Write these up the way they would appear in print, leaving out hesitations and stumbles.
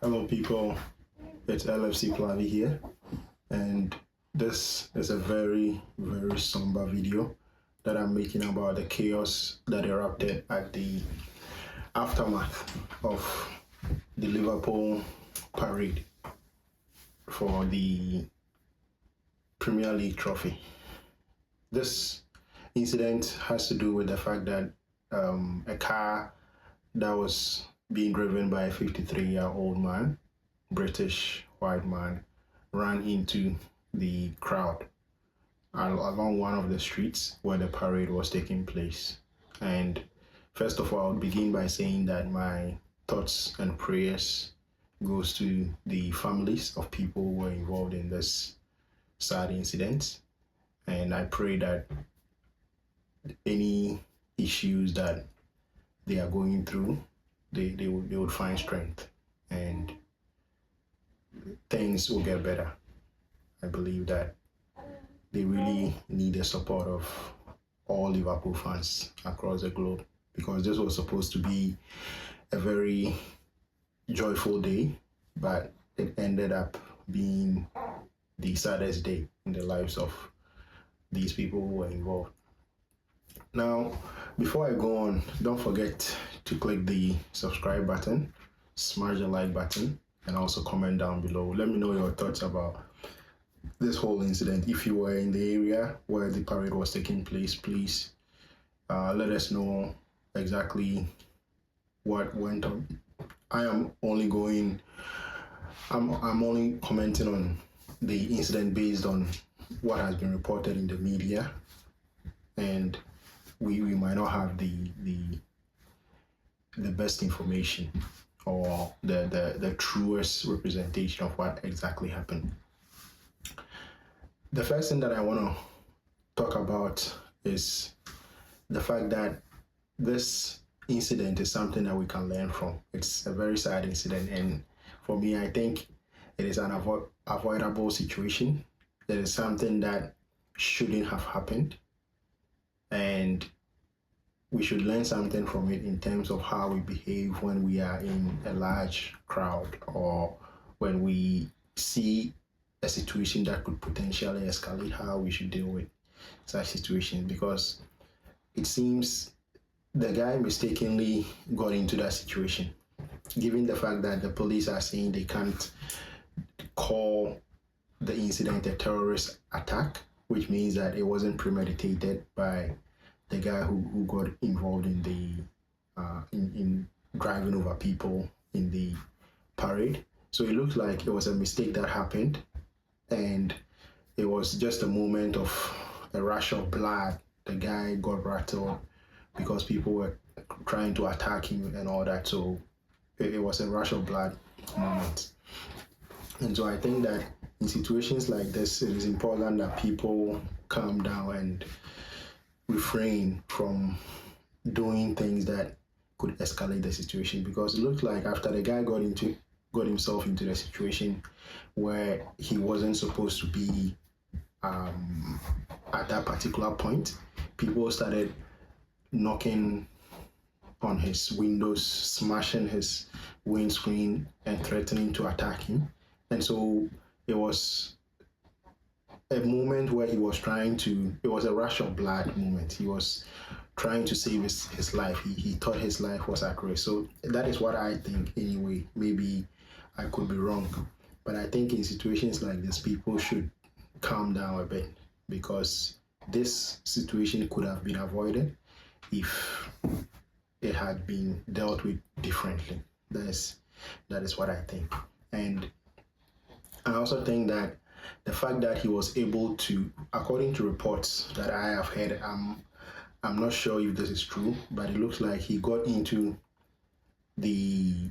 Hello, people. It's LFC Plavi here, and this is a very, very somber video that I'm making about the chaos that erupted at the aftermath of the Liverpool parade for the Premier League trophy. This incident has to do with the fact that a car that was being driven by a 53-year-old man, British white man, ran into the crowd along one of the streets where the parade was taking place. And first of all, I would begin by saying that my thoughts and prayers goes to the families of people who were involved in this sad incident. And I pray that any issues that they are going through, they would find strength and things will get better. I believe that they really need the support of all Liverpool fans across the globe, because this was supposed to be a very joyful day, but it ended up being the saddest day in the lives of these people who were involved. Now, before I go on, don't forget to click the subscribe button, smash the like button, and also comment down below. Let me know your thoughts about this whole incident. If you were in the area where the parade was taking place, please let us know exactly what went on. I'm only commenting on the incident based on what has been reported in the media, and we might not have the best information or the truest representation of what exactly happened. The first thing that I want to talk about is the fact that this incident is something that we can learn from. It's a very sad incident, and for me, I think it is an avoidable situation. It is something that shouldn't have happened, and we should learn something from it in terms of how we behave when we are in a large crowd or when we see a situation that could potentially escalate, how we should deal with such situations. Because it seems the guy mistakenly got into that situation, given the fact that the police are saying they can't call the incident a terrorist attack, which means that it wasn't premeditated by the guy who got involved in the in driving over people in the parade. So it looks like it was a mistake that happened, and it was just a moment of a rush of blood. The guy got rattled because people were trying to attack him and all that. So it was a rush of blood moment. And so I think that in situations like this, it is important that people calm down and refrain from doing things that could escalate the situation, because it looked like after the guy got himself into the situation where he wasn't supposed to be at that particular point, people started knocking on his windows, smashing his windscreen, and threatening to attack him. And so it was a moment where it was a rush of blood moment. He was trying to save his life. He thought his life was at risk. So that is what I think anyway. Maybe I could be wrong. But I think in situations like this, people should calm down a bit, because this situation could have been avoided if it had been dealt with differently. That is what I think. And I also think that the fact that he was able to, according to reports that I have heard, I'm not sure if this is true, but it looks like he got into the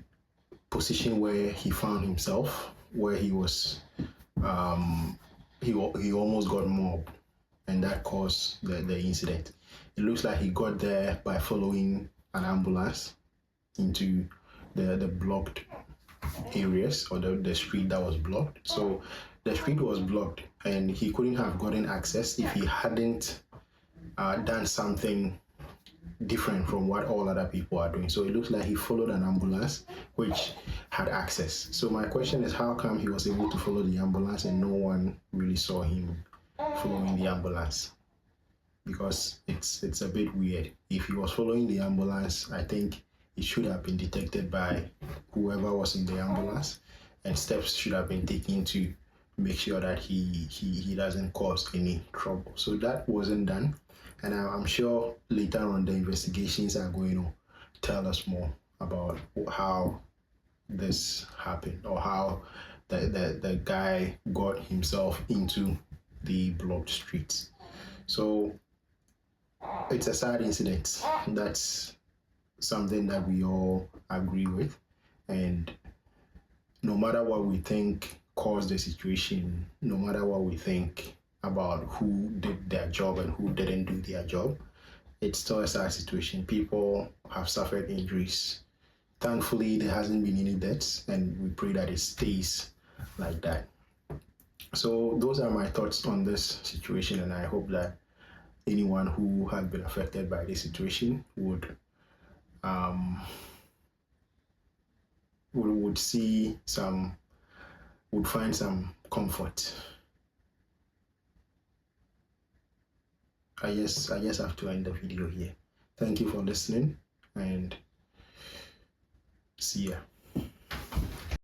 position where he found himself, where he was, he almost got mobbed, and that caused the incident. It looks like he got there by following an ambulance into the blocked areas, or the street that was blocked. So the street was blocked and he couldn't have gotten access if he hadn't done something different from what all other people are doing. So it looks like he followed an ambulance which had access. So my question is, how come he was able to follow the ambulance and no one really saw him following the ambulance? Because it's a bit weird. If he was following the ambulance, I think it should have been detected by whoever was in the ambulance, and steps should have been taken to make sure that he doesn't cause any trouble. So that wasn't done, and I'm sure later on the investigations are going to tell us more about how this happened, or how the guy got himself into the blocked streets. So it's a sad incident. That's something that we all agree with. And no matter what we think caused the situation, no matter what we think about who did their job and who didn't do their job, it's still a sad situation. People have suffered injuries. Thankfully, there hasn't been any deaths, and we pray that it stays like that. So those are my thoughts on this situation, and I hope that anyone who has been affected by this situation would see some, would find some comfort. I just have to end the video here. Thank you for listening, and see ya.